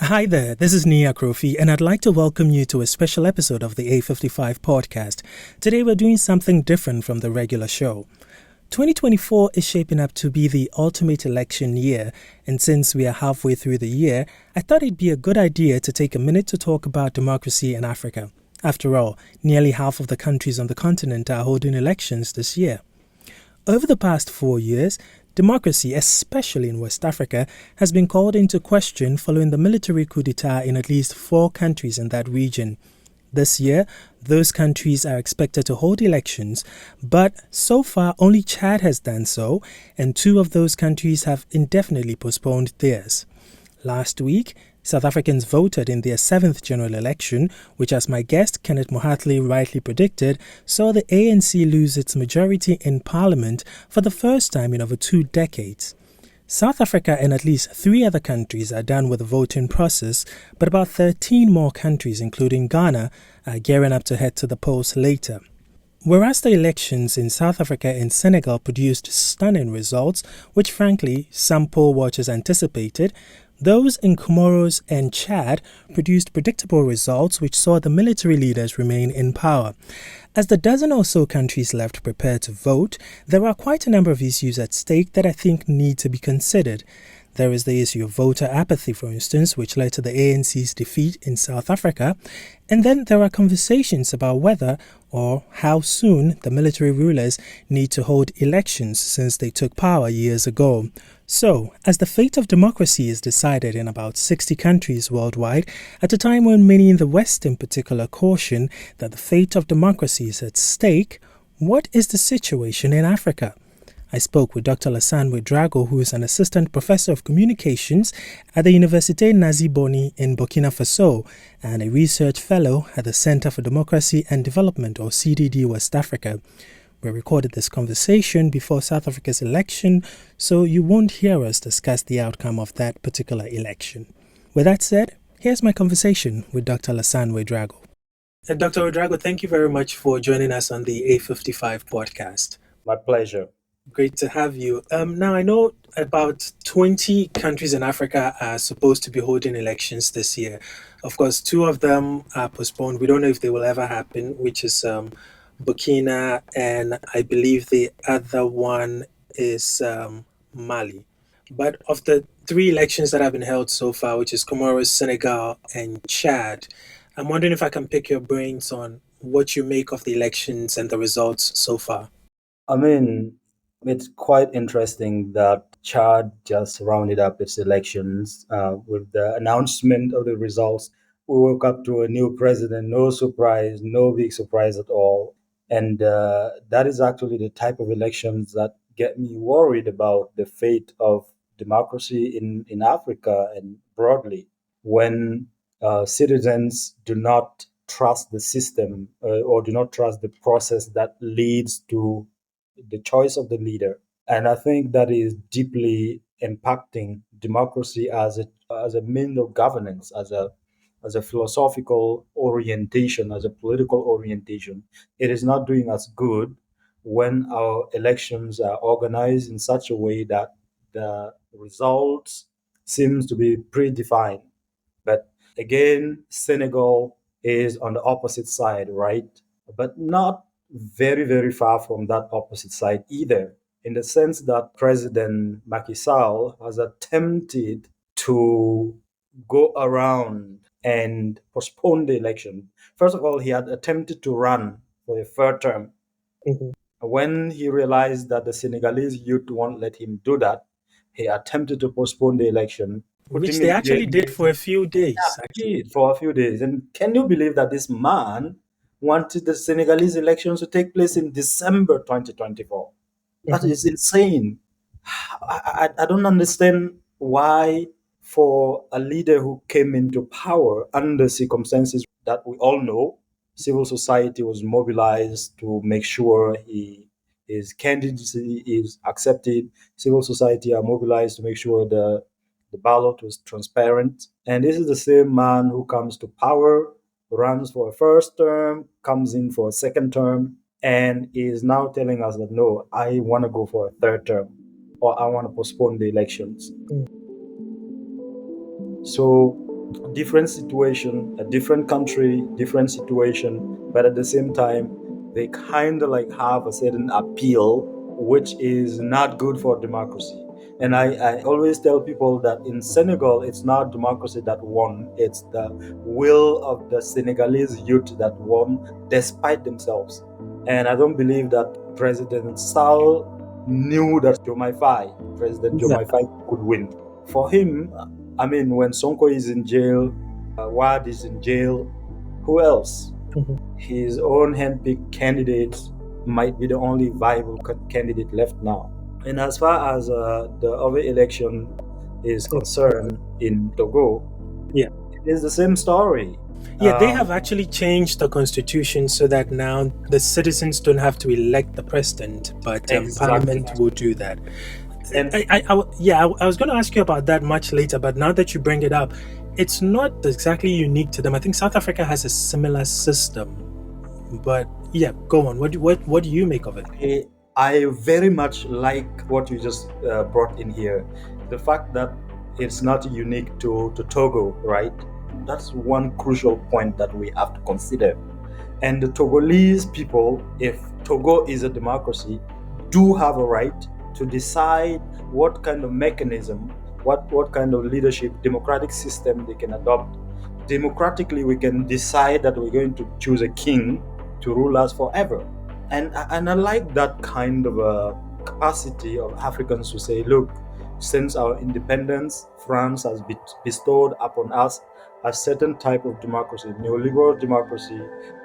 Hi there, this is Nia Krofi, and I'd like to welcome you to a special episode of the A55 podcast. Today we're doing something different from the regular show. 2024 is shaping up to be the ultimate election year, and since we are halfway through the year, I thought it'd be a good idea to take a minute to talk about democracy in Africa. After all, nearly half of the countries on the continent are holding elections this year. Over the past 4 years, democracy, especially in West Africa, has been called into question following the military coup d'etat in at least 4 countries in that region. This year, those countries are expected to hold elections, but so far only Chad has done so, and 2 of those countries have indefinitely postponed theirs. Last week, South Africans voted in their 7th general election, which, as my guest Kenneth Mohatley rightly predicted, saw the ANC lose its majority in parliament for the first time in over 2 decades. South Africa and at least 3 other countries are done with the voting process, but about 13 more countries, including Ghana, are gearing up to head to the polls later. Whereas the elections in South Africa and Senegal produced stunning results, which frankly some poll watchers anticipated, those in Comoros and Chad produced predictable results which saw the military leaders remain in power. As the dozen or so countries left prepare to vote, there are quite a number of issues at stake that I think need to be considered. There is the issue of voter apathy, for instance, which led to the ANC's defeat in South Africa. And then there are conversations about whether or how soon the military rulers need to hold elections since they took power years ago. So, as the fate of democracy is decided in about 60 countries worldwide, at a time when many in the West in particular caution that the fate of democracy is at stake, what is the situation in Africa? I spoke with Dr. Lassane Ouedraogo, who is an assistant professor of communications at the Université Nazi Boni in Burkina Faso and a research fellow at the Center for Democracy and Development, or CDD West Africa. We recorded this conversation before South Africa's election, so you won't hear us discuss the outcome of that particular election. With that said, here's my conversation with Dr. Lassane Ouedraogo. Dr. Ouedraogo, thank you very much for joining us on the A55 podcast. My pleasure. Great to have you. Now, I know about 20 countries in Africa are supposed to be holding elections this year. Of course, 2 of them are postponed. We don't know if they will ever happen, which is Burkina, and I believe the other one is Mali. But of the 3 elections that have been held so far, which is Comoros, Senegal, and Chad, I'm wondering if I can pick your brains on what you make of the elections and the results so far. I mean, it's quite interesting that Chad just rounded up its elections with the announcement of the results. We woke up to a new president, no surprise, no big surprise at all. And that is actually the type of elections that get me worried about the fate of democracy in Africa and broadly. When citizens do not trust the system or do not trust the process that leads to the choice of the leader. And I think that is deeply impacting democracy as a means of governance, as a philosophical orientation, as a political orientation. It is not doing us good when our elections are organized in such a way that the results seems to be predefined. But again, Senegal is on the opposite side, right? But not very, very far from that opposite side either, in the sense that President Macky Sall has attempted to go around and postpone the election. First of all, he had attempted to run for a third term. Mhm. When he realized that the Senegalese youth won't let him do that, he attempted to postpone the election, Which putting they in actually did for a few days, actually. for a few days. And can you believe that this man wanted the Senegalese elections to take place in December 2024? That Mhm. is insane. I don't understand why, for a leader who came into power under circumstances that we all know, civil society was mobilized to make sure his candidacy is accepted. Civil society are mobilized to make sure the ballot was transparent. And this is the same man who comes to power, runs for a first term, comes in for a second term, and is now telling us that no, I want to go for a third term or I want to postpone the elections. Mm. So different situation, a different country, different situation, but at the same time, they kind of like have a certain appeal, which is not good for democracy. And I always tell people that in Senegal, it's not democracy that won, it's the will of the Senegalese youth that won despite themselves. And I don't believe that President Sall knew that President Yeah. Diomaye Faye could win. For him, I mean, when Sonko is in jail, Wad is in jail, who else? Mhm. His own handpicked candidate might be the only viable candidate left now. And as far as the other election is concerned in Togo, Yeah. it is the same story. Yeah, they have actually changed the constitution so that now the citizens don't have to elect the president, but Parliament will do that. And I was going to ask you about that much later, but now that you bring it up, it's not exactly unique to them. I think South Africa has a similar system, but yeah, go on. What do you make of it? I very much like what you just brought in here. The fact that it's not unique to Togo, right? That's one crucial point that we have to consider. And the Togolese people, if Togo is a democracy, do have a right to decide what kind of mechanism, what kind of leadership, democratic system they can adopt. Democratically, we can decide that we're going to choose a king to rule us forever. And I like that kind of a capacity of Africans to say, look, since our independence, France has bestowed upon us a certain type of democracy, neoliberal democracy,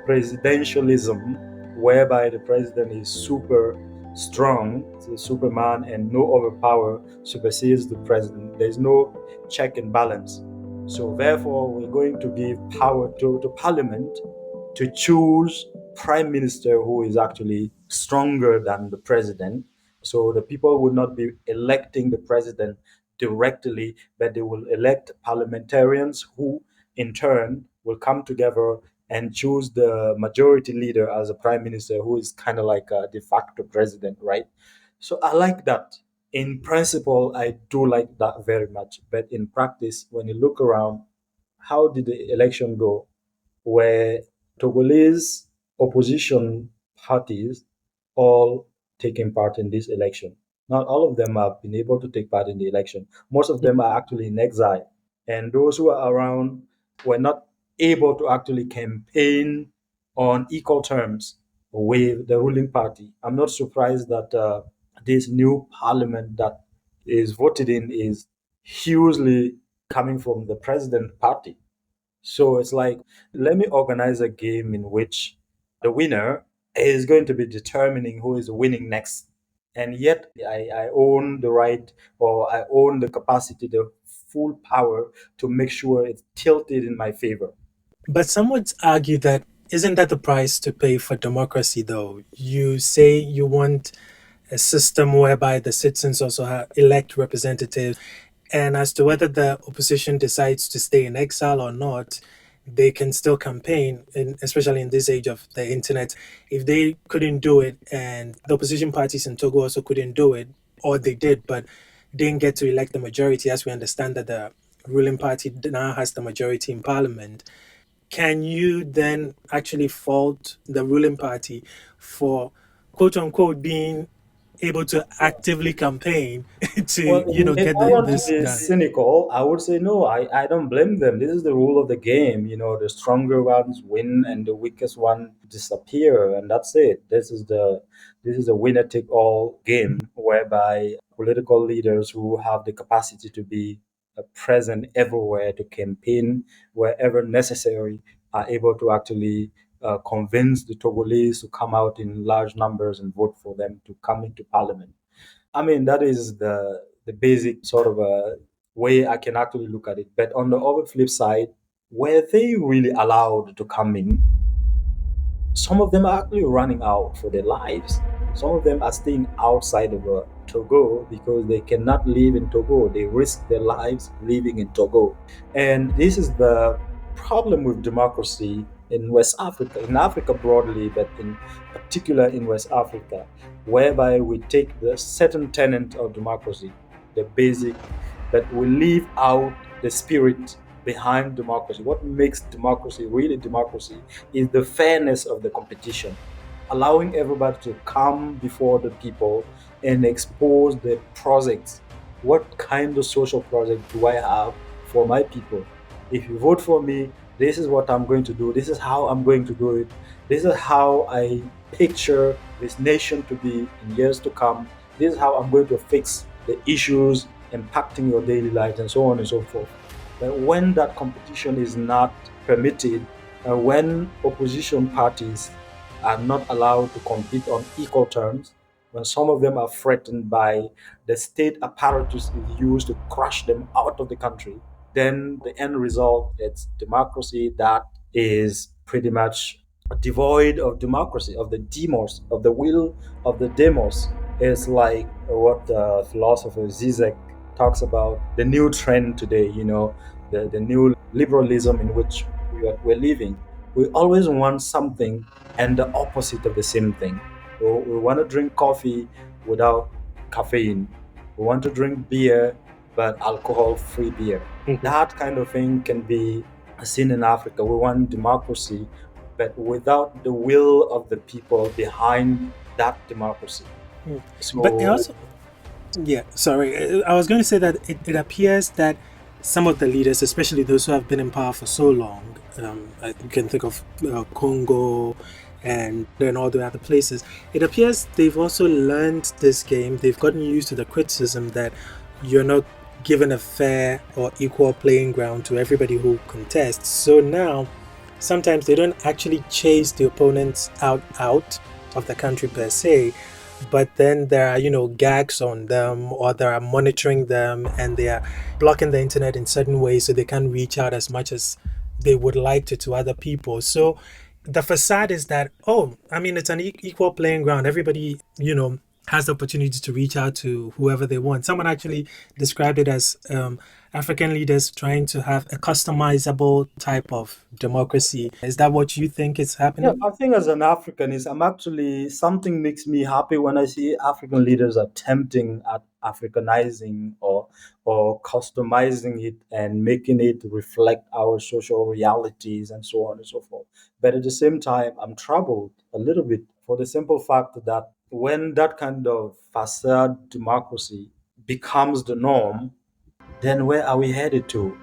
presidentialism, whereby the president is super strong, the Superman, and no other power supersedes the president. There's no check and balance. So therefore, we're going to give power to parliament to choose prime minister who is actually stronger than the president. So the people would not be electing the president directly, but they will elect parliamentarians who, in turn, will come together and choose the majority leader as a prime minister, who is kind of like a de facto president, right? So I like that. In principle, I do like that very much. But in practice, when you look around, how did the election go? Where Togolese opposition parties all taking part in this election. Not all of them have been able to take part in the election. Most of them are actually in exile. And those who are around were not able to actually campaign on equal terms with the ruling party. I'm not surprised that this new parliament that is voted in is hugely coming from the president party. So it's like, let me organize a game in which the winner is going to be determining who is winning next. And yet, I own the right, or I own the capacity, the full power to make sure it's tilted in my favor. But some would argue that isn't that the price to pay for democracy, though? You say you want a system whereby the citizens also elect representatives, and as to whether the opposition decides to stay in exile or not, they can still campaign, especially in this age of the internet. If they couldn't do it, and the opposition parties in Togo also couldn't do it, or they did, but didn't get to elect the majority, as we understand that the ruling party now has the majority in parliament, can you then actually fault the ruling party for quote unquote being able to actively campaign to Well, if get I want to this be done? cynical, I would say no, I don't blame them. This is the rule of the game. The stronger ones win and the weakest one disappear, and that's it. This is a winner take all game whereby political leaders who have the capacity to be present everywhere to campaign wherever necessary are able to actually convince the Togolese to come out in large numbers and vote for them to come into parliament. I mean, that is the basic sort of way I can actually look at it. But on the other flip side, were they really allowed to come in? Some of them are actually running out for their lives. Some of them are staying outside of Togo because they cannot live in Togo. They risk their lives living in Togo. And this is the problem with democracy in West Africa, in Africa broadly, but in particular in West Africa, whereby we take the certain tenet of democracy, the basic, but we leave out the spirit behind democracy, what makes democracy really democracy, is the fairness of the competition, allowing everybody to come before the people and expose the projects. What kind of social project do I have for my people? If you vote for me, this is what I'm going to do. This is how I'm going to do it. This is how I picture this nation to be in years to come. This is how I'm going to fix the issues impacting your daily lives and so on and so forth. But when that competition is not permitted, when opposition parties are not allowed to compete on equal terms, when some of them are threatened by the state apparatus is used to crush them out of the country, then the end result is democracy that is pretty much devoid of democracy, of the demos, of the will of the demos. It's like what the philosopher Zizek talks about the new trend today, the new liberalism in which we're living. We always want something and the opposite of the same thing. So we want to drink coffee without caffeine. We want to drink beer, but alcohol-free beer. That kind of thing can be seen in Africa. We want democracy, but without the will of the people behind that democracy. But it also, yeah, sorry, I was going to say that it appears that some of the leaders, especially those who have been in power for so long, I can think of Congo and then all the other places, it appears they've also learned this game. They've gotten used to the criticism that you're not given a fair or equal playing ground to everybody who contests. So now, sometimes they don't actually chase the opponents out of the country per se, but then there are gags on them, or they are monitoring them, and they are blocking the internet in certain ways so they can't reach out as much as they would like to other people. So the facade is that, it's an equal playing ground. Everybody has the opportunity to reach out to whoever they want. Someone actually described it as African leaders trying to have a customizable type of democracy. Is that what you think is happening? Yeah, I think as an African, something makes me happy when I see African leaders attempting at Africanizing or customizing it and making it reflect our social realities and so on and so forth. But at the same time, I'm troubled a little bit for the simple fact that when that kind of facade democracy becomes the norm, then where are we headed to?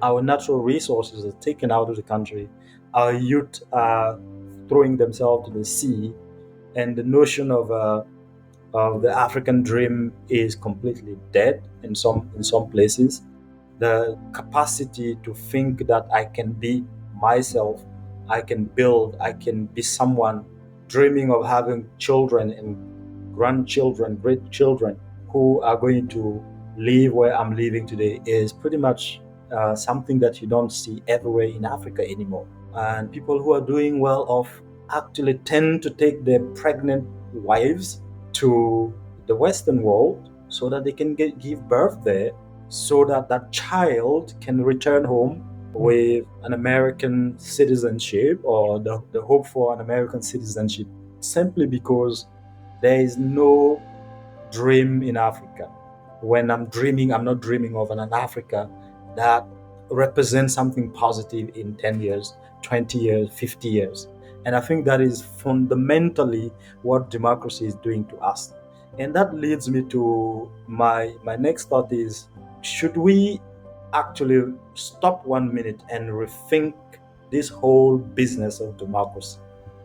Our natural resources are taken out of the country. Our youth are throwing themselves to the sea, and the notion of the African dream is completely dead in some places. The capacity to think that I can be myself, I can build, I can be someone, dreaming of having children and grandchildren, great children who are going to live where I'm living today, is pretty much something that you don't see everywhere in Africa anymore. And people who are doing well off actually tend to take their pregnant wives to the Western world so that they can give birth there, so that that child can return home with an American citizenship, or the hope for an American citizenship, simply because there is no dream in Africa. When I'm dreaming, I'm not dreaming of an Africa that represents something positive in 10 years, 20 years, 50 years. And I think that is fundamentally what democracy is doing to us. And that leads me to my next thought is, should we actually stop 1 minute and rethink this whole business of democracy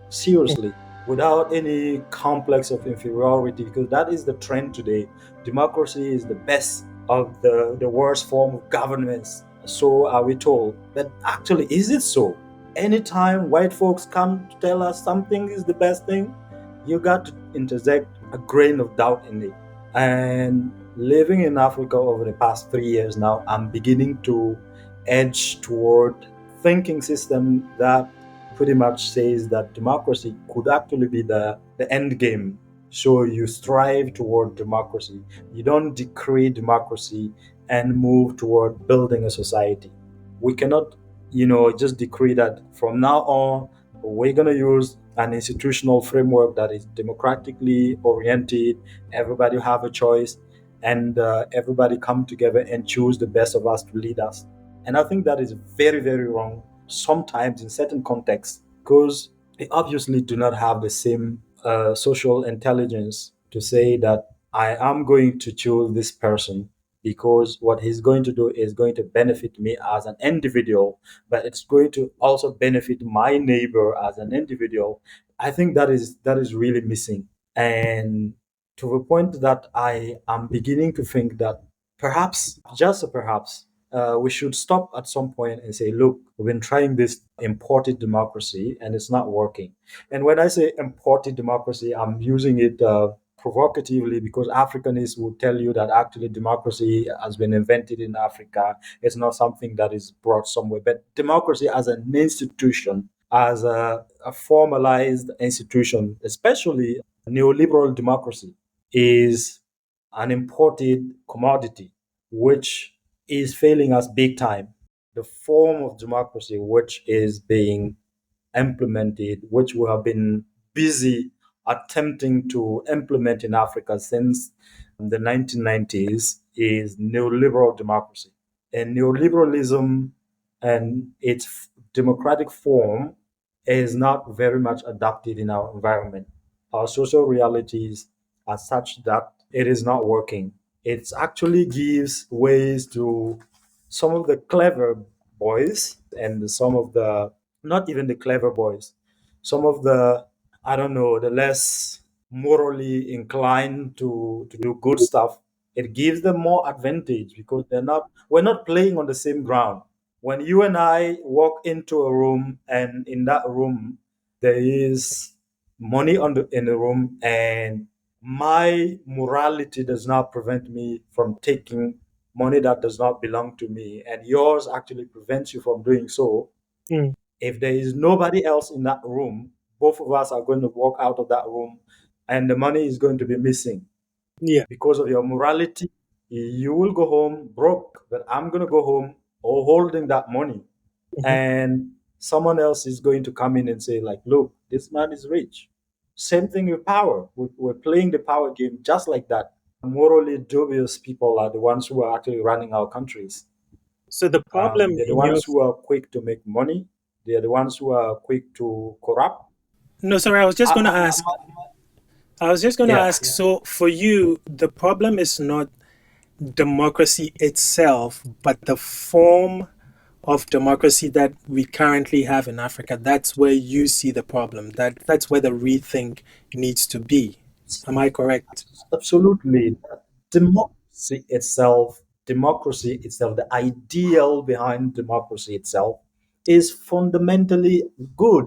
seriously, without any complex of inferiority, because that is the trend today. Democracy is the best of the worst form of governments. So are we told. But actually, is it so? Anytime white folks come to tell us something is the best thing, you got to interject a grain of doubt in it. And living in Africa over the past 3 years now, I'm beginning to edge toward thinking system that pretty much says that democracy could actually be the end game. So you strive toward democracy. You don't decree democracy and move toward building a society. We cannot, just decree that from now on, we're going to use an institutional framework that is democratically oriented. Everybody have a choice. and everybody come together and choose the best of us to lead us. And I think that is very, very wrong sometimes in certain contexts, because they obviously do not have the same social intelligence to say that I am going to choose this person because what he's going to do is going to benefit me as an individual, but it's going to also benefit my neighbor as an individual. I think that is really missing. And to the point that I am beginning to think that perhaps, just perhaps, we should stop at some point and say, look, we've been trying this imported democracy and it's not working. And when I say imported democracy, I'm using it provocatively because Africanists will tell you that actually democracy has been invented in Africa. It's not something that is brought somewhere. But democracy as an institution, as a formalized institution, especially neoliberal democracy, is an imported commodity which is failing us big time. The form of democracy which is being implemented, which we have been busy attempting to implement in Africa since the 1990s, is neoliberal democracy. And neoliberalism and its democratic form is not very much adapted in our environment. Our social realities are such that it is not working. It actually gives ways to some of the clever boys and some of the, not even the clever boys, some of the, I don't know, the less morally inclined to do good stuff. It gives them more advantage because we're not playing on the same ground. When you and I walk into a room and in that room there is money in the room, and my morality does not prevent me from taking money that does not belong to me, and yours actually prevents you from doing so. Mm. If there is nobody else in that room, both of us are going to walk out of that room and the money is going to be missing. Yeah. Because of your morality, you will go home broke, but I'm going to go home or holding that money. Mhm. And someone else is going to come in and say, like, look, this man is rich. Same thing with power. We're playing the power game just like that. Morally dubious people are the ones who are actually running our countries. So the problem They're the in your ones who are quick to make money. They're the ones who are quick to corrupt. no, sorry, I was just going to Yeah, ask. So for you, the problem is not democracy itself, but the form of democracy that we currently have in Africa. That's where you see the problem. That's where the rethink needs to be. Am I correct? absolutely. Democracy itself, the ideal behind democracy itself is fundamentally good.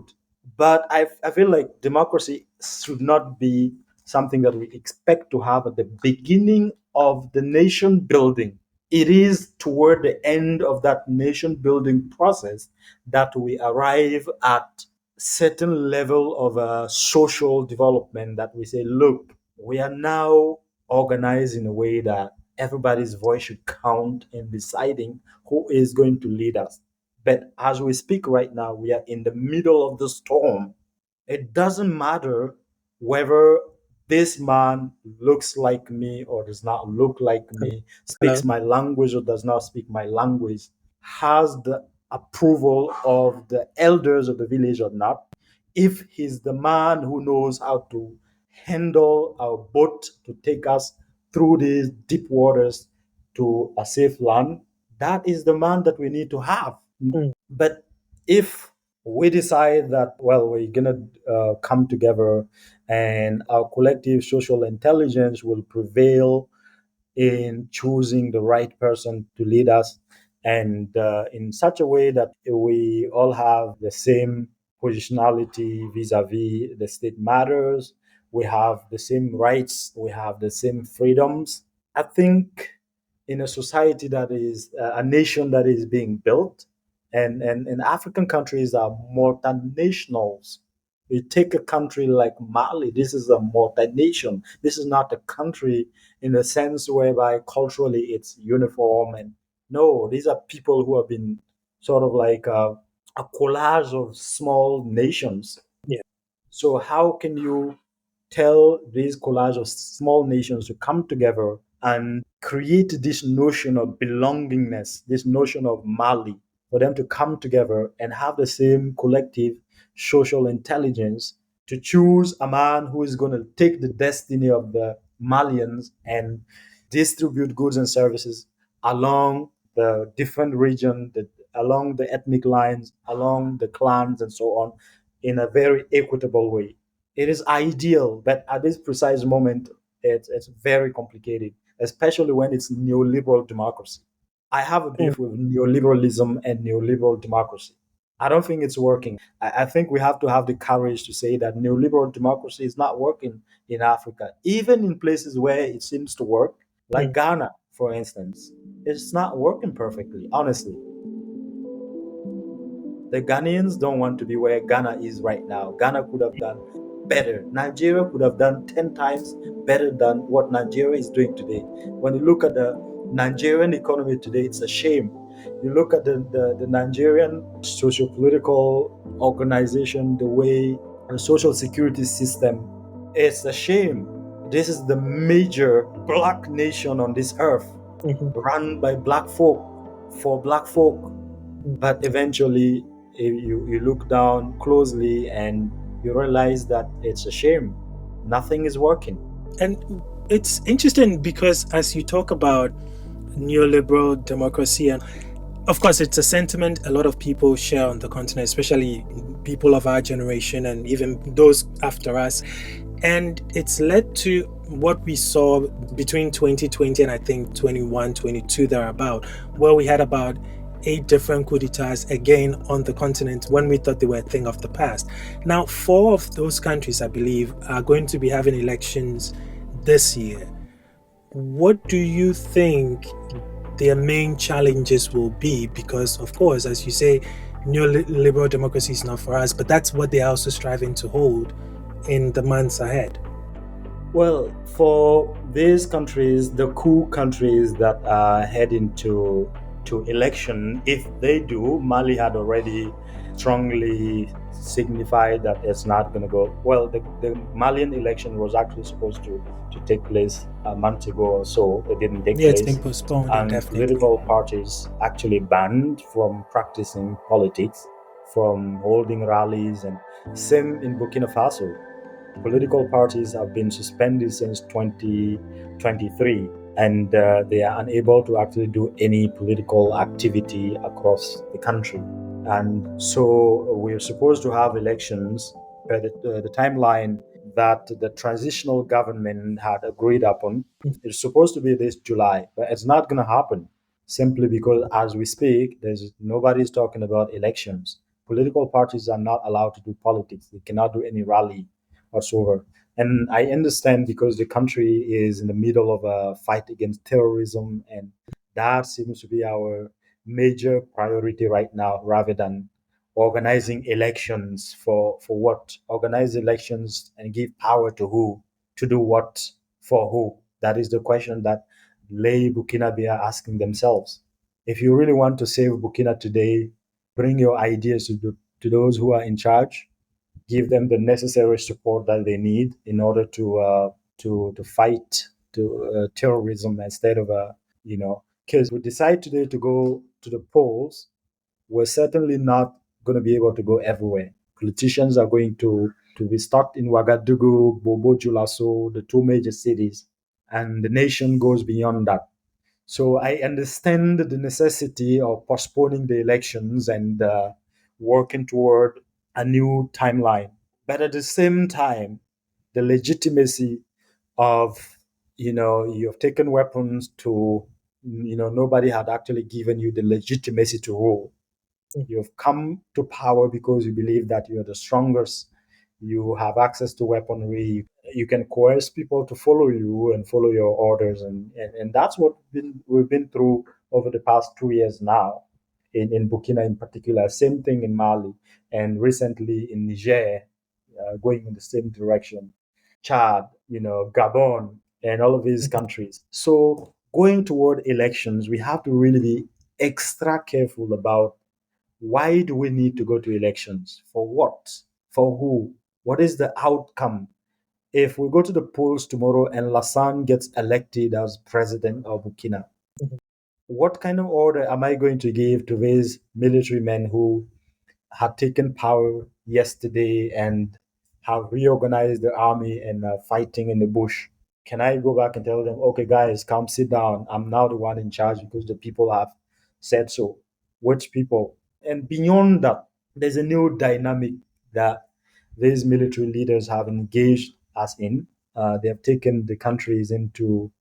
But I feel like democracy should not be something that we expect to have at the beginning of the nation building. It is toward the end of that nation building process that we arrive at certain level of social development that we say, look, we are now organized in a way that everybody's voice should count in deciding who is going to lead us. But as we speak right now, we are in the middle of the storm. It doesn't matter whether this man looks like me or does not look like me, Hello. speaks my language or does not speak my language, has the approval of the elders of the village or not. If he's the man who knows how to handle our boat to take us through these deep waters to a safe land, that is the man that we need to have. Mm. But if we decide that, well, we're going to come together and our collective social intelligence will prevail in choosing the right person to lead us, and in such a way that we all have the same positionality vis-a-vis the state matters, we have the same rights, we have the same freedoms. I think in a society that is a nation that is being built, and African countries are multinationals. You take a country like Mali, this is a multination. This is not a country in a sense whereby culturally it's uniform. And no, these are people who have been sort of like a collage of small nations. Yeah. So how can you tell these collage of small nations to come together and create this notion of belongingness, this notion of Mali, for them to come together and have the same collective social intelligence to choose a man who is going to take the destiny of the Malians and distribute goods and services along the different region, along the ethnic lines, along the clans, and so on, in a very equitable way. It is ideal, but at this precise moment, it's very complicated, especially when it's neoliberal democracy. I have a Mm, beef with neoliberalism and neoliberal democracy. I don't think it's working. I think we have to have the courage to say that neoliberal democracy is not working in Africa, even in places where it seems to work, like mm, Ghana, for instance. It's not working perfectly, honestly. The Ghanaians don't want to be where Ghana is right now. Ghana could have done better. Nigeria could have done 10 times better than what Nigeria is doing today. When you look at the Nigerian economy today, it's a shame. You look at the Nigerian socio political organization, the way the social security system, it's a shame. This is the major black nation on this earth, mhm, run by black folk, for black folk. mm. But eventually, you look down closely and you realize that it's a shame. Nothing is working. And it's interesting because as you talk about neoliberal democracy, and of course, it's a sentiment a lot of people share on the continent, especially people of our generation and even those after us. And it's led to what we saw between 2020 and I think 21, 22 thereabout, where we had about 8 different coup d'etats again on the continent when we thought they were a thing of the past. Now, 4 of those countries, I believe, are going to be having elections this year. What do you think their main challenges will be? Because, of course, as you say, neoliberal democracy is not for us, but that's what they're also striving to hold in the months ahead. Well, for these countries, the coup countries that are heading to election, if they do, Mali had already strongly signified that it's not going to go. Well, the Malian election was actually supposed to take place a month ago or so. It didn't take Yeah, it's been place. postponed And indefinitely. political parties actually banned from practicing politics, from holding rallies, and same in Burkina Faso. Political parties have been suspended since 2023, and they are unable to actually do any political activity across the country. And so we're supposed to have elections, but the timeline that the transitional government had agreed upon is supposed to be this July, but it's not going to happen simply because as we speak, there's nobody's talking about elections. Political parties are not allowed to do politics. They cannot do any rally whatsoever. And I understand because the country is in the middle of a fight against terrorism, and that seems to be our major priority right now, rather than organizing elections for what? Organize elections and give power to who? To do what? For who? That is the question that lay Burkinabe are asking themselves. If you really want to save Burkina today, bring your ideas to those who are in charge, give them the necessary support that they need in order to fight terrorism instead of because we decide today to go to the polls, we're certainly not going to be able to go everywhere. Politicians are going to be stuck in Ouagadougou, Bobo Dioulasso, the two major cities, and the nation goes beyond that. So I understand the necessity of postponing the elections and working toward a new timeline. But at the same time, the legitimacy of, you have taken weapons to, nobody had actually given you the legitimacy to rule. You have come to power because you believe that you are the strongest. You have access to weaponry. You can coerce people to follow you and follow your orders. And that's what we've been through over the past 2 years now, in Burkina in particular. Same thing in Mali, and recently in Niger, going in the same direction. Chad, Gabon, and all of these countries. So going toward elections, we have to really be extra careful about why do we need to go to elections? For what? For who? What is the outcome? If we go to the polls tomorrow and Lassane gets elected as president of Burkina, Mhm. what kind of order am I going to give to these military men who had taken power yesterday and have reorganized the army and are fighting in the bush? Can I go back and tell them, okay, guys, come sit down? I'm now the one in charge because the people have said so. Which people? And beyond that, there's a new dynamic that these military leaders have engaged us in. They have taken the countries into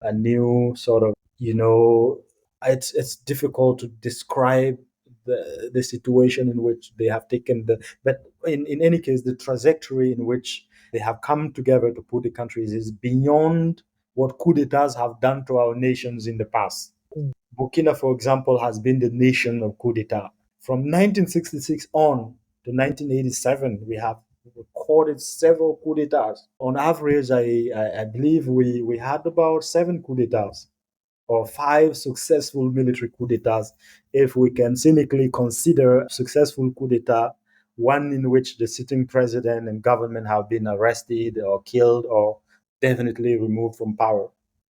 a new sort of, it's difficult to describe the situation in which they have taken but in any case, the trajectory in which they have come together to put the countries is beyond what coup d'etats have done to our nations in the past. Burkina, for example, has been the nation of coup d'etat. From 1966 on to 1987, we have recorded several coup d'etats. On average, I believe we had about 7 coups d'etats or 5 successful military coup d'etats, if we can cynically consider successful coup d'etat one in which the sitting president and government have been arrested or killed or definitely removed from power.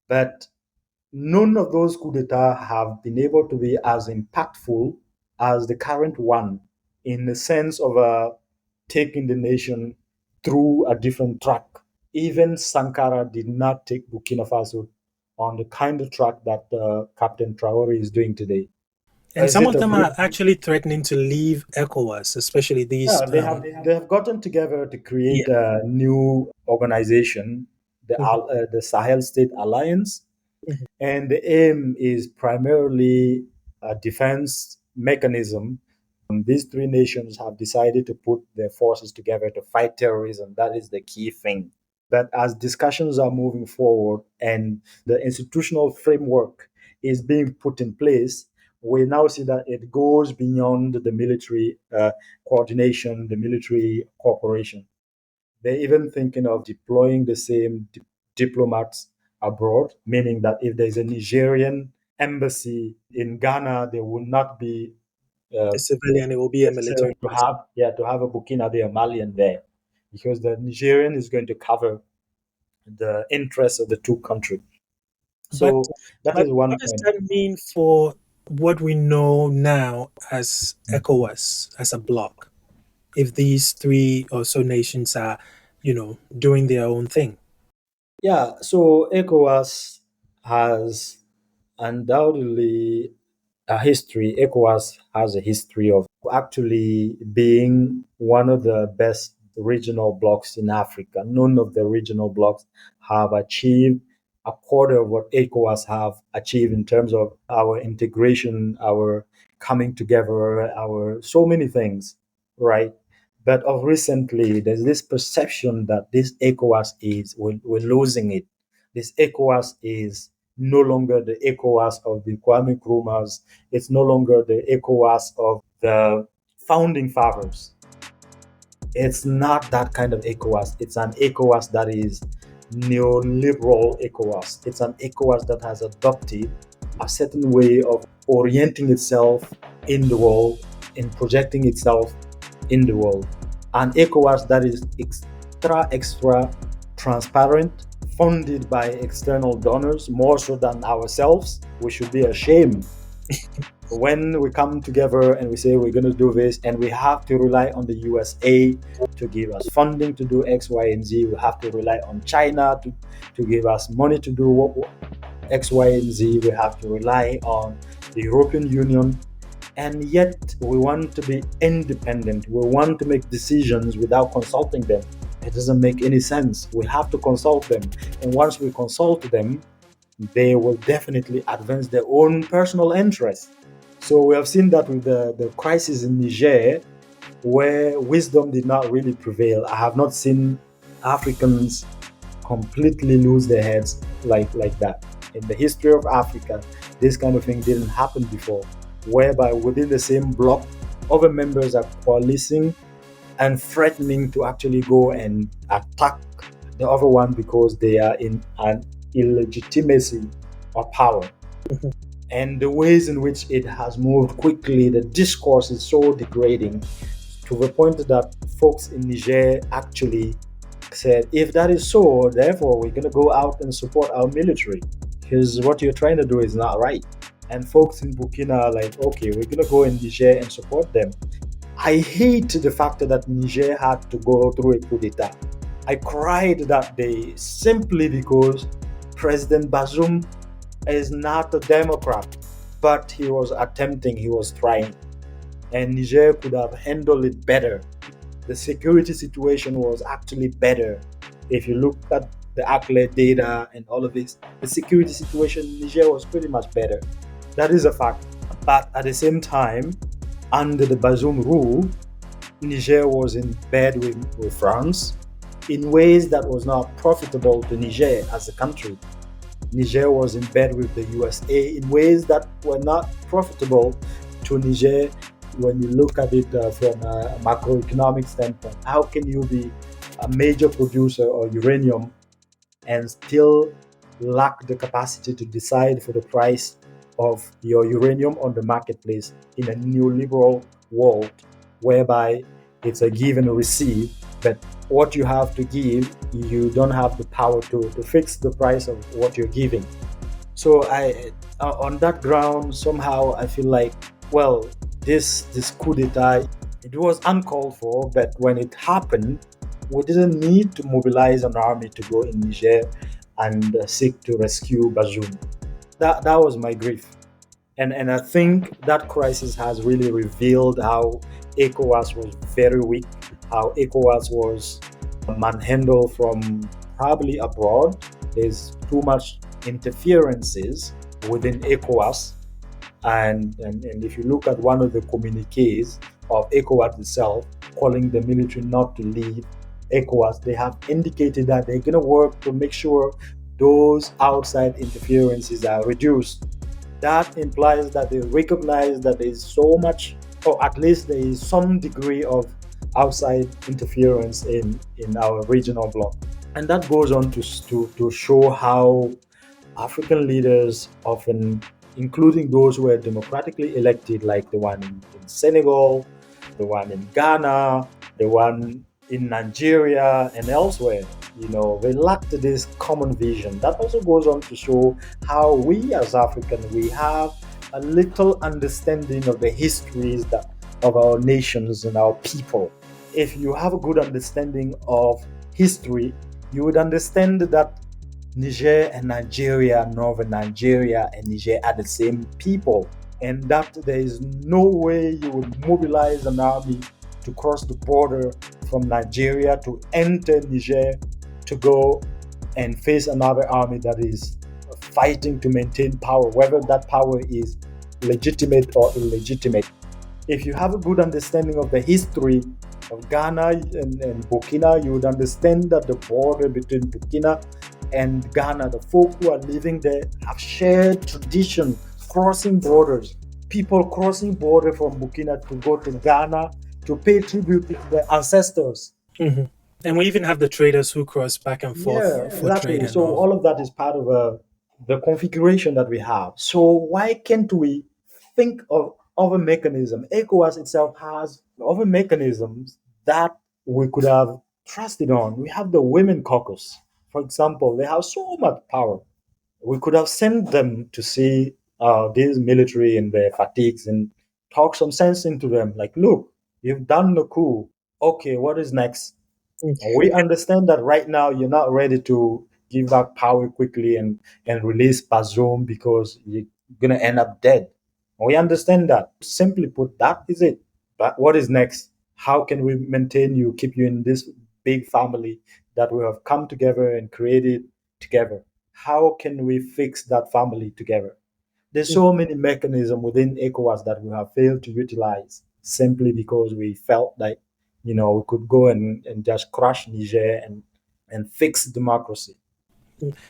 But none of those coups d'etat have been able to be as impactful as the current one in the sense of taking the nation through a different track. Even Sankara did not take Burkina Faso on the kind of track that Captain Traore is doing today. And Is some it of a them good? are actually threatening to leave ECOWAS, especially these. Yeah, they have gotten together to Yeah. create a new organization, Mhm. the Sahel State Alliance, Mhm. and the aim is primarily a defense mechanism. These three nations have decided to put their forces together to fight terrorism. That is the key thing. But as discussions are moving forward and the institutional framework is being put in place, we now see that it goes beyond the military coordination, the military cooperation. They're even thinking of deploying the same diplomats abroad, meaning that if there's a Nigerian embassy in Ghana, there will not be uh, A civilian, it will be a military necessary to person. have a Burkinabe or Malian there, because the Nigerian is going to cover the interests of the two countries. But So that but is one what does point. that mean for what we know now as ECOWAS as a bloc? If these three or so nations are, doing their own thing. Yeah, so ECOWAS has undoubtedly ECOWAS has a history of actually being one of the best regional blocs in Africa. None of the regional blocs have achieved a quarter of what ECOWAS have achieved in terms of our integration, our coming together, our so many things, right? But of recently, there's this perception that this ECOWAS we're losing it. This ECOWAS is no longer the ECOWAS of the Kwame Nkrumahs. It's no longer the ECOWAS of the founding fathers. It's not that kind of ECOWAS. It's an ECOWAS that is neoliberal ECOWAS. It's an ECOWAS that has adopted a certain way of orienting itself in the world, in projecting itself in the world. An ECOWAS that is extra transparent, funded by external donors more so than ourselves. We should be ashamed when we come together and we say we're going to do this, and we have to rely on the USA to give us funding to do X, Y, and Z. We have to rely on China to give us money to do X, Y, and Z. We have to rely on the European Union. And yet we want to be independent. We want to make decisions without consulting them. It doesn't make any sense. We have to consult them. And once we consult them, they will definitely advance their own personal interests. So we have seen that with the crisis in Niger, where wisdom did not really prevail. I have not seen Africans completely lose their heads like that. In the history of Africa, this kind of thing didn't happen before, whereby within the same bloc, other members are coalescing and threatening to actually go and attack the other one because they are in an illegitimacy of power. Mhm. And the ways in which it has moved quickly, the discourse is so degrading to the point that folks in Niger actually said, if that is so, therefore we're going to go out and support our military because what you're trying to do is not right. And folks in Burkina are like, okay, we're going to go in Niger and support them. I hate the fact that Niger had to go through a coup d'etat. I cried that day simply because President Bazoum is not a Democrat, but he was trying, and Niger could have handled it better. The security situation was actually better. If you look at the ACLED data and all of this, the security situation in Niger was pretty much better. That is a fact. But at the same time, under the Bazoum rule, Niger was in bed with France in ways that was not profitable to Niger as a country. Niger was in bed with the USA in ways that were not profitable to Niger when you look at it from a macroeconomic standpoint. How can you be a major producer of uranium and still lack the capacity to decide for the price of your uranium on the marketplace in a neoliberal world whereby it's a give and a receive, but what you have to give, you don't have the power to fix the price of what you're giving. So on that ground, somehow I feel like, well, this coup d'état, it was uncalled for, but when it happened, we didn't need to mobilize an army to go in Niger and seek to rescue Bazoum. That was my grief. And I think that crisis has really revealed how ECOWAS was very weak, how ECOWAS was manhandled from probably abroad. There's too much interferences within ECOWAS. And if you look at one of the communiques of ECOWAS itself, calling the military not to leave ECOWAS, they have indicated that they're going to work to make sure those outside interferences are reduced. That implies that they recognize that there is so much, or at least there is some degree of outside interference in our regional bloc. And that goes on to show how African leaders often, including those who were democratically elected, like the one in Senegal, the one in Ghana, the one in Nigeria and elsewhere, they lacked this common vision. That also goes on to show how we as Africans, we have a little understanding of the histories of our nations and our people. If you have a good understanding of history, you would understand that Niger and Nigeria, Northern Nigeria and Niger are the same people, and that there is no way you would mobilize an army to cross the border from Nigeria to enter Niger to go and face another army that is fighting to maintain power, whether that power is legitimate or illegitimate. If you have a good understanding of the history of Ghana and Burkina, you would understand that the border between Burkina and Ghana, the folk who are living there have shared tradition crossing borders. People crossing border from Burkina to go to Ghana to pay tribute to their ancestors. Mm-hmm. And we even have the traders who cross back and forth Yeah, for trade exactly. and So all. all of that is part of the configuration that we have. So why can't we think of other mechanism? ECOWAS itself has other mechanisms that we could have trusted on. We have the women caucus, for example. They have so much power. We could have sent them to see these military and their fatigues and talk some sense into them. Like, look, you've done the coup. Okay, what is next? We understand that right now you're not ready to give back power quickly and release Bazoum because you're going to end up dead. We understand that. Simply put, that is it. But what is next? How can we maintain you, keep you in this big family that we have come together and created together? How can we fix that family together? There's so many mechanisms within ECOWAS that we have failed to utilize simply because we felt like, we could go and just crush Niger and fix democracy.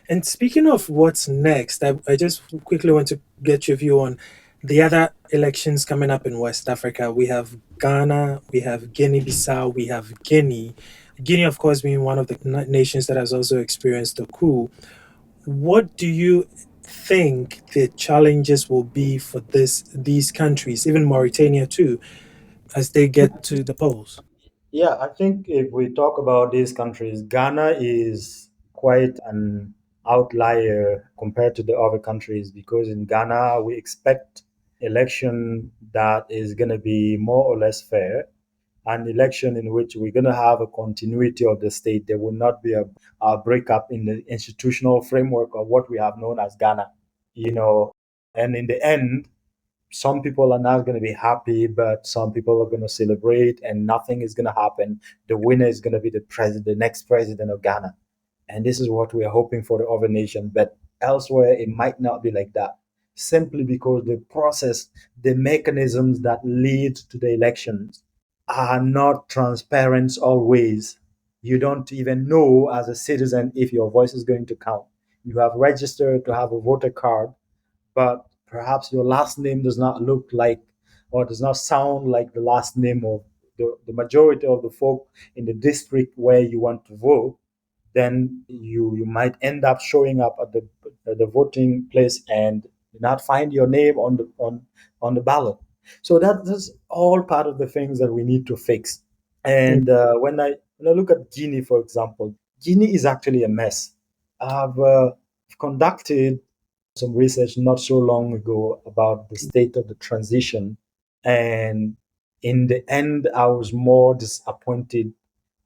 And speaking of what's next, I just quickly want to get your view on the other elections coming up in West Africa. We have Ghana, we have Guinea Bissau, we have Guinea. Guinea, of course, being one of the nations that has also experienced a coup. What do you think the challenges will be for these countries, even Mauritania too, as they get to the polls? Yeah, I think if we talk about these countries, Ghana is quite an outlier compared to the other countries because in Ghana we expect election that is going to be more or less fair, an election in which we're going to have a continuity of the state. There will not be a breakup in the institutional framework of what we have known as Ghana, you know. And in the end, some people are not going to be happy, but some people are going to celebrate, and nothing is going to happen. The winner is going to be the president, the next president of Ghana, and this is what we are hoping for the other nation. But elsewhere, it might not be like that, simply because the process, the mechanisms that lead to the elections are not transparent always. You don't even know as a citizen if your voice is going to count. You have registered to have a voter card, but perhaps your last name does not look like or does not sound like the last name of the majority of the folk in the district where you want to vote, then you might end up showing up at the voting place and not find your name on the ballot. So that's all part of the things that we need to fix. And when I look at Guinea, for example, Guinea is actually a mess. I've conducted some research not so long ago about the state of the transition, and in the end, I was more disappointed.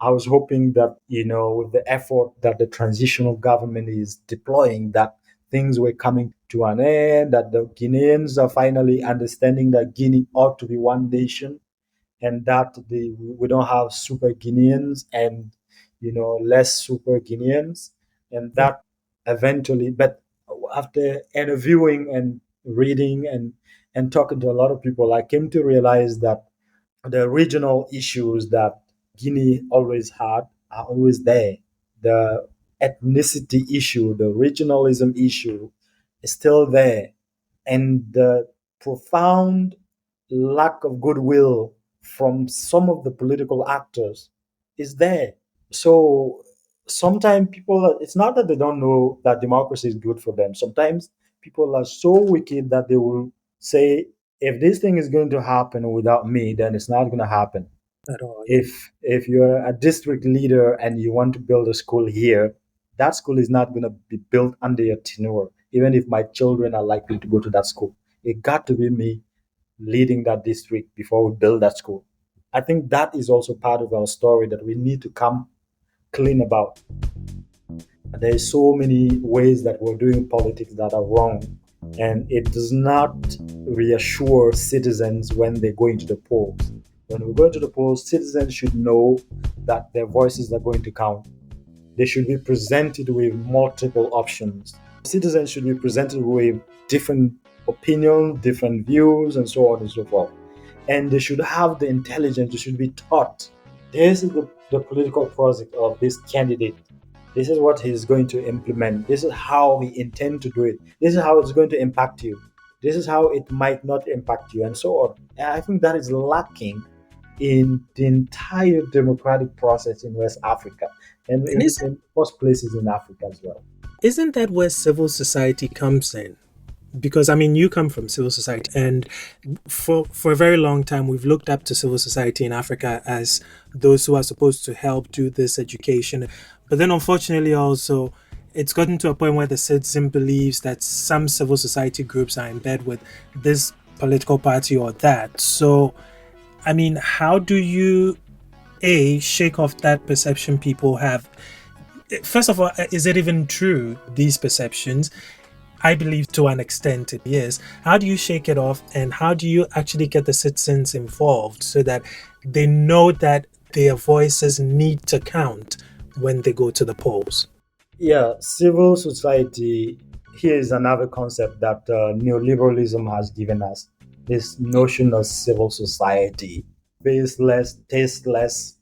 I was hoping that, with the effort that the transitional government is deploying, that things were coming to an end, that the Guineans are finally understanding that Guinea ought to be one nation, and that we don't have super Guineans and less super Guineans, and that eventually. But after interviewing and reading and talking to a lot of people, I came to realize that the regional issues that Guinea always had are always there. The ethnicity issue, the regionalism issue is still there. And the profound lack of goodwill from some of the political actors is there. So sometimes people, it's not that they don't know that democracy is good for them. Sometimes people are so wicked that they will say, if this thing is going to happen without me, then it's not going to happen. at all. Yeah. If you're a district leader and you want to build a school here, that school is not going to be built under your tenure, even if my children are likely to go to that school. It got to be me leading that district before we build that school. I think that is also part of our story that we need to come clean about. There are so many ways that we're doing politics that are wrong, and it does not reassure citizens when they go into the polls. When we go into the polls, citizens should know that their voices are going to count. They should be presented with multiple options. Citizens should be presented with different opinions, different views, and so on and so forth. And they should have the intelligence, they should be taught. This is the political project of this candidate. This is what he's going to implement. This is how we intend to do it. This is how it's going to impact you. This is how it might not impact you, and so on. And I think that is lacking in the entire democratic process in West Africa and And in most places in Africa as well. isn't that where civil society comes in? Because I mean, you come from civil society, and for a very long time, we've looked up to civil society in Africa as those who are supposed to help do this education. But then, unfortunately, also, it's gotten to a point where the citizen believes that some civil society groups are in bed with this political party or that. So, I mean, how do you shake off that perception people have? First of all, is it even true, these perceptions? I believe to an extent it is. How do you shake it off, and how do you actually get the citizens involved so that they know that their voices need to count when they go to the polls? Yeah, civil society. Here is another concept that neoliberalism has given us, this notion of civil society. Faceless, tasteless,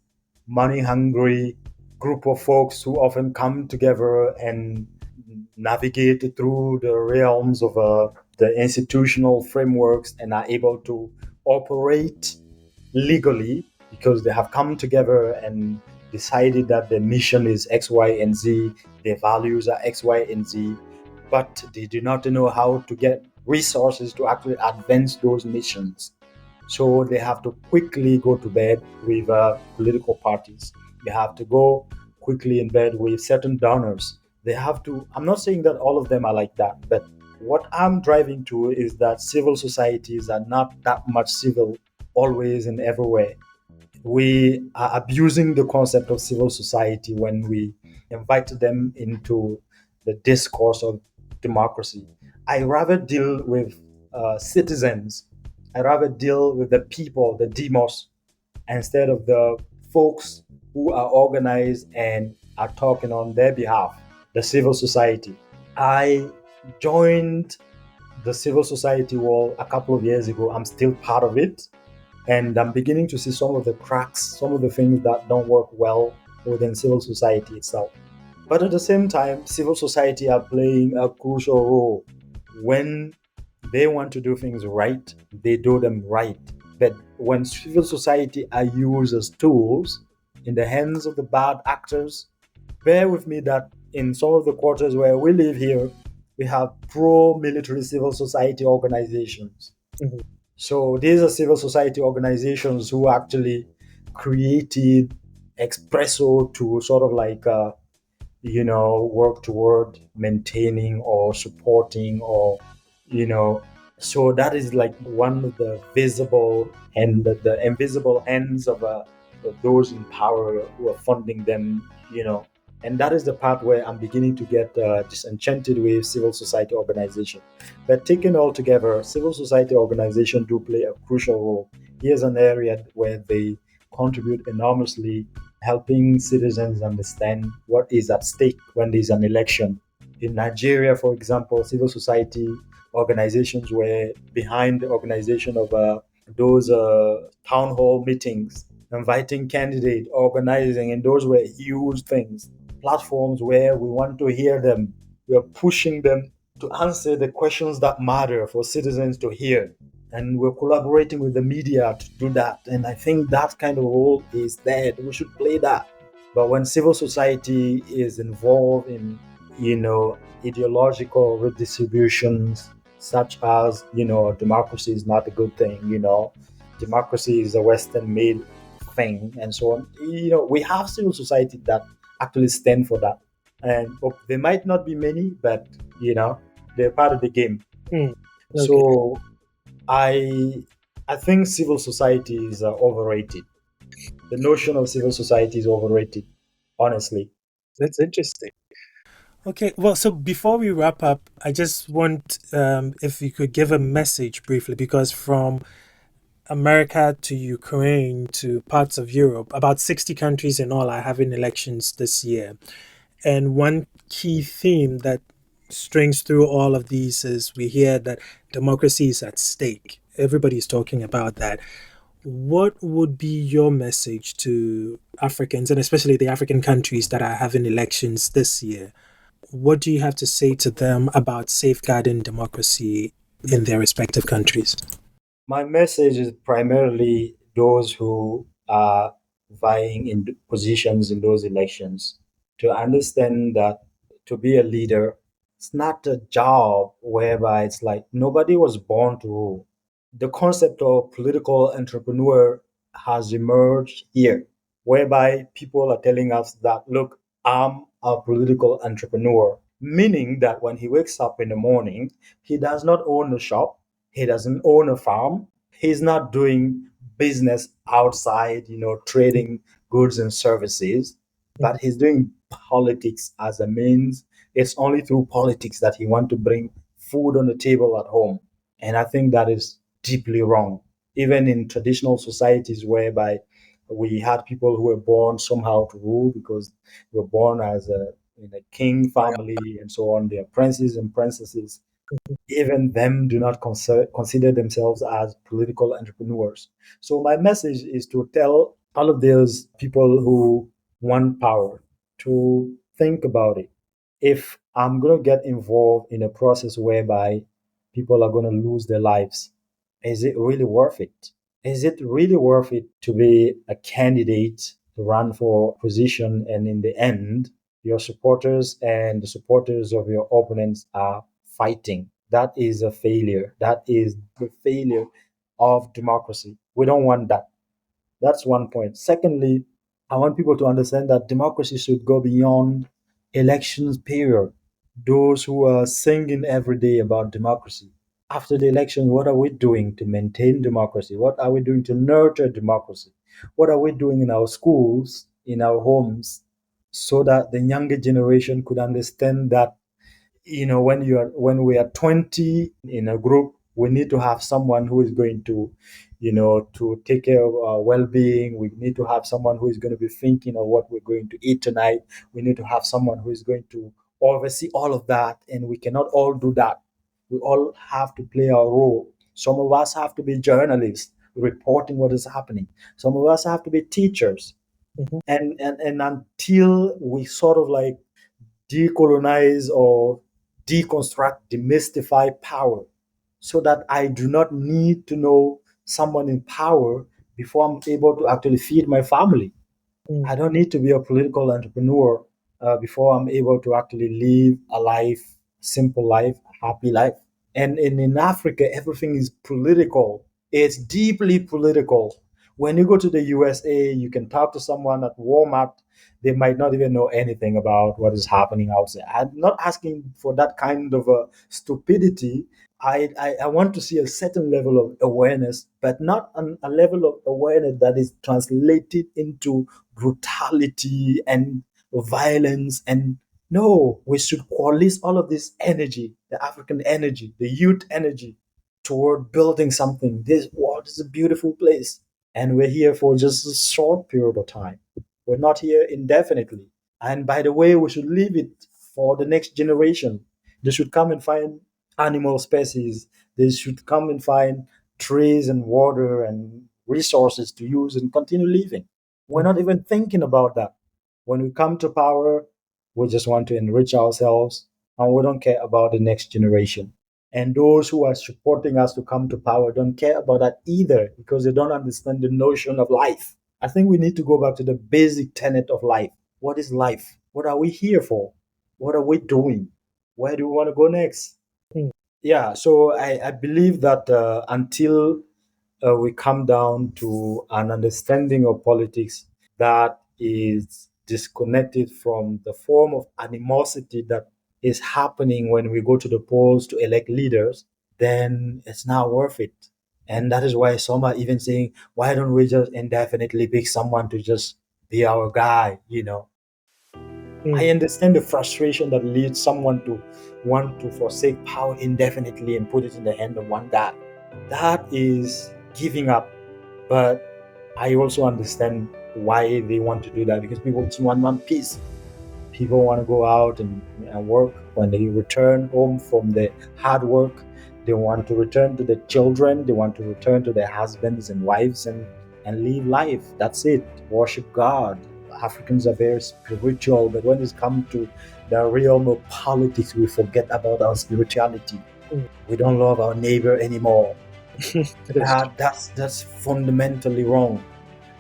money hungry group of folks who often come together and navigate through the realms of the institutional frameworks and are able to operate legally because they have come together and decided that their mission is X, Y, and Z, their values are X, Y, and Z, but they do not know how to get resources to actually advance those missions. So they have to quickly go to bed with political parties. They have to go quickly in bed with certain donors. They have to, I'm not saying that all of them are like that, but what I'm driving to is that civil societies are not that much civil always and everywhere. We are abusing the concept of civil society when we invite them into the discourse of democracy. I rather deal with citizens. I rather deal with the people, the demos, instead of the folks who are organized and are talking on their behalf, the civil society. I joined the civil society world a couple of years ago. I'm still part of it. And I'm beginning to see some of the cracks, some of the things that don't work well within civil society itself. But at the same time, civil society are playing a crucial role. When they want to do things right, they do them right. But when civil society are used as tools in the hands of the bad actors, bear with me that in some of the quarters where we live here, we have pro military civil society organizations. Mhm. So these are civil society organizations who actually created Espresso to sort of like, work toward maintaining or supporting or, you know, so that is like one of the visible and the invisible hands of those in power who are funding them, and that is the part where I'm beginning to get disenchanted with civil society organization. But taken all together, civil society organization do play a crucial role. Here's an area where they contribute enormously, helping citizens understand what is at stake when there's an election. In Nigeria, for example, civil society organizations were behind the organization of those town hall meetings, inviting candidates, organizing, and those were huge things. Platforms where we want to hear them. We are pushing them to answer the questions that matter for citizens to hear. And we're collaborating with the media to do that. And I think that kind of role is there. We should play that. But when civil society is involved in, ideological redistributions, such as, democracy is not a good thing, democracy is a Western made thing, and so on. We have civil society that actually stand for that. And they might not be many, but, they're part of the game. Mm. Okay, So I I think civil society is overrated. The notion of civil society is overrated, honestly. that's interesting. Okay, well, so before we wrap up, I just want if you could give a message briefly, because from America to Ukraine to parts of Europe, about 60 countries in all are having elections this year. And one key theme that strings through all of these is we hear that democracy is at stake. Everybody's talking about that. What would be your message to Africans, and especially the African countries that are having elections this year? What do you have to say to them about safeguarding democracy in their respective countries? My message is primarily those who are vying in positions in those elections to understand that to be a leader, it's not a job whereby it's like nobody was born to rule. The concept of political entrepreneur has emerged here, whereby people are telling us that, look, I'm a political entrepreneur, meaning that when he wakes up in the morning, he does not own a shop, he doesn't own a farm, he's not doing business outside, trading goods and services, but he's doing politics as a means. It's only through politics that he wants to bring food on the table at home. And I think that is deeply wrong. Even in traditional societies whereby we had people who were born somehow to rule because they were born as in a king family and so on, they are princes and princesses. Even them do not consider themselves as political entrepreneurs. So my message is to tell all of those people who want power to think about it. If I'm going to get involved in a process whereby people are going to lose their lives, is it really worth it? Is it really worth it to be a candidate to run for position and in the end your supporters and the supporters of your opponents are fighting? That is a failure. That is the failure of democracy. We don't want that. That's one point. Secondly, I want people to understand that democracy should go beyond elections period. Those who are singing every day about democracy. After the election, what are we doing to maintain democracy? What are we doing to nurture democracy? What are we doing in our schools, in our homes, so that the younger generation could understand that, when we are 20 in a group, we need to have someone who is going to, to take care of our well-being. We need to have someone who is going to be thinking of what we're going to eat tonight. We need to have someone who is going to oversee all of that, and we cannot all do that. We all have to play our role. Some of us have to be journalists reporting what is happening. Some of us have to be teachers. Mhm. And until we sort of like decolonize or deconstruct, demystify power, so that I do not need to know someone in power before I'm able to actually feed my family. Mm. I don't need to be a political entrepreneur before I'm able to actually live a life, simple life, happy life. And in Africa, everything is political. It's deeply political. When you go to the USA, you can talk to someone at Walmart. They might not even know anything about what is happening outside. I'm not asking for that kind of stupidity. I want to see a certain level of awareness, but not a level of awareness that is translated into brutality and violence. And no, we should coalesce all of this energy, the African energy, the youth energy, toward building something. This world is a beautiful place, and we're here for just a short period of time. We're not here indefinitely. And by the way, we should leave it for the next generation. They should come and find animal species. They should come and find trees and water and resources to use and continue living. We're not even thinking about that. When we come to power, we just want to enrich ourselves, and we don't care about the next generation. And those who are supporting us to come to power don't care about that either, because they don't understand the notion of life. I think we need to go back to the basic tenet of life. What is life? What are we here for? What are we doing? Where do we want to go next? Mm. Yeah, so I believe that until we come down to an understanding of politics that is disconnected from the form of animosity that is happening when we go to the polls to elect leaders, then it's not worth it. And that is why some are even saying, why don't we just indefinitely pick someone to just be our guy? I Mm. understand the frustration that leads someone to want to forsake power indefinitely and put it in the hand of one guy. That is giving up. But I also understand why they want to do that, because people just want peace. People want to go out and work. When they return home from the hard work, they want to return to the children. They want to return to their husbands and wives and live life. That's it. Worship God. Africans are very spiritual, but when it's come to the realm of politics, we forget about our spirituality. Mm. We don't love our neighbor anymore. It is. That's fundamentally wrong.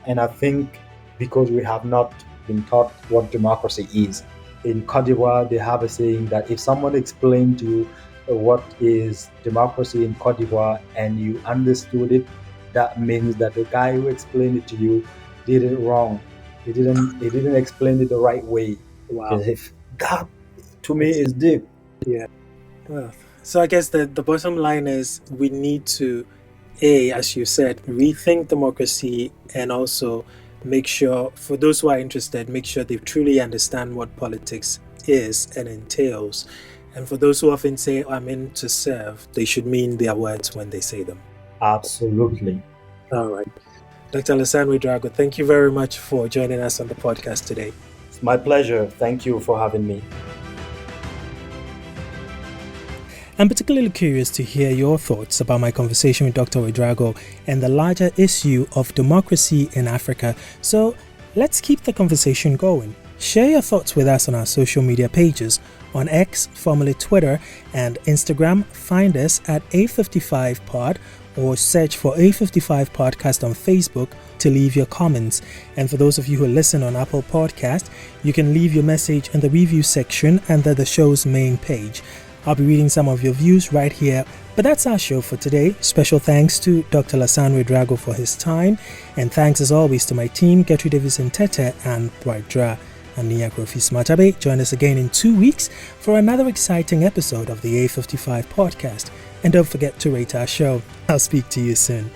And I think because we have not been taught what democracy is. In Cote d'Ivoire, they have a saying that if someone explained to you what is democracy in Cote d'Ivoire and you understood it, that means that the guy who explained it to you did it wrong. He didn't explain it the right way. Wow. Because if that to me It's- is deep. yeah. Well, so I guess the bottom line is we need to, as you said, rethink democracy, and also make sure, for those who are interested, make sure they truly understand what politics is and entails. And for those who often say, I'm in to serve, they should mean their words when they say them. Absolutely. All right. Dr. Lassane Ouedraogo, thank you very much for joining us on the podcast today. It's my pleasure. Thank you for having me. I'm particularly curious to hear your thoughts about my conversation with Dr. Ouedraogo and the larger issue of democracy in Africa. So let's keep the conversation going. Share your thoughts with us on our social media pages. On X, formerly Twitter, and Instagram, find us at A55pod, or search for A55 Podcast on Facebook to leave your comments. And for those of you who listen on Apple Podcast, you can leave your message in the review section under the show's main page. I'll be reading some of your views right here. But that's our show for today. Special thanks to Dr. Lassane Ouedraogo for his time. And thanks as always to my team, Gertrude Davison Tete and Bridra. I'm Nia Krofi Smatabe. Join us again in 2 weeks for another exciting episode of the A55 podcast. And don't forget to rate our show. I'll speak to you soon.